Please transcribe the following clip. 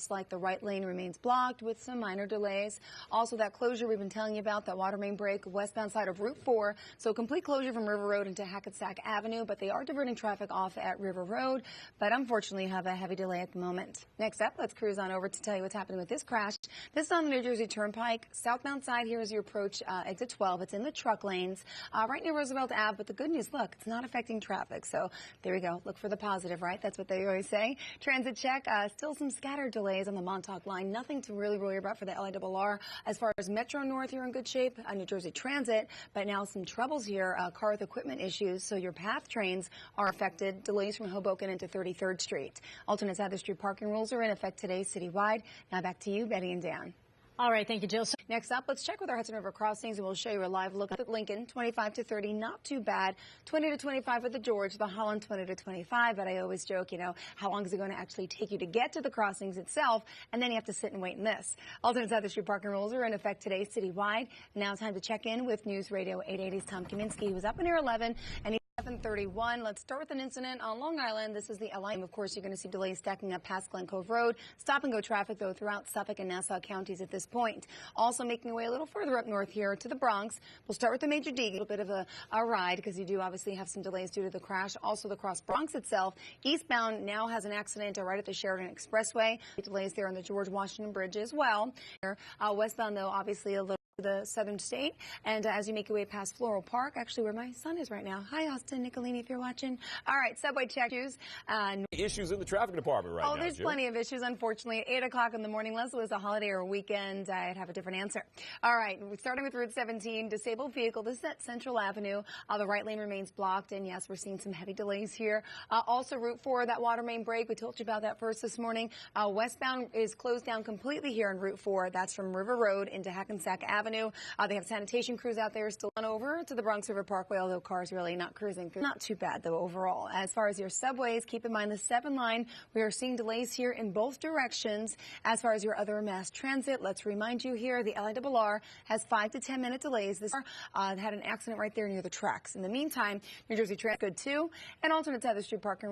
Like the right lane remains blocked with some minor delays. Also, that closure we've been telling you about, that water main break westbound side of Route 4. So complete closure from River Road into Hackensack Avenue, but they are diverting traffic off at River Road, but unfortunately have a heavy delay at the moment. Next up, let's cruise on over to tell you what's happening with this crash. This is on the New Jersey Turnpike. Southbound side here as you approach exit 12. It's in the truck lanes right near Roosevelt Ave, but the good news, look, it's not affecting traffic. So there we go. Look for the positive, right? That's what they always say. Transit check, still some scattered delays on the Montauk line. Nothing to really worry about for the LIRR. As far as Metro North, you're in good shape. New Jersey Transit, but now some troubles here. Car with equipment issues, so your PATH trains are affected. Delays from Hoboken into 33rd Street. Alternate side of the street parking rules are in effect today citywide. Now back to you, Betty and Dan. All right, thank you, Jill. Next up, let's check with our Hudson River crossings, and we'll show you a live look at Lincoln, 25 to 30, not too bad. 20 to 25 at the George, the Holland 20 to 25. But I always joke, you know, how long is it going to actually take you to get to the crossings itself? And then you have to sit and wait in this. Alternate side of the street parking rules are in effect today citywide. Now time to check in with News Radio 880's Tom Kaminsky, who was up in near 11 and 7:31. Let's start with an incident on Long Island. This is the LI. Of course, you're going to see delays stacking up past Glen Cove Road. Stop and go traffic, though, throughout Suffolk and Nassau counties at this point. Also making our way a little further up north here to the Bronx. We'll start with the Major D. A little bit of a ride because you do obviously have some delays due to the crash. Also, the Cross Bronx itself. Eastbound now has an accident right at the Sheridan Expressway. Delays there on the George Washington Bridge as well. Westbound, though, obviously a little the southern state, and as you make your way past Floral Park, actually where my son is right now. Hi, Jill Nicolini, if you're watching. All right, subway check issues. Issues in the traffic department right now. Oh, there's Jill. Plenty of issues, unfortunately. At 8 o'clock in the morning, unless it was a holiday or a weekend, I'd have a different answer. All right, we're starting with Route 17, disabled vehicle. This is at Central Avenue. The right lane remains blocked, and yes, we're seeing some heavy delays here. Also, Route 4, that water main break. We told you about that first this morning. Westbound is closed down completely here on Route 4. That's from River Road into Hackensack Avenue. They have sanitation crews out there still on over to the Bronx River Parkway, although cars really not cruising through. Not too bad, though, overall. As far as your subways, keep in mind the 7 line. We are seeing delays here in both directions. As far as your other mass transit, let's remind you here, the LIRR has 5 to 10 minute delays. This had an accident right there near the tracks. In the meantime, New Jersey Transit good too, and alternate side of the street parking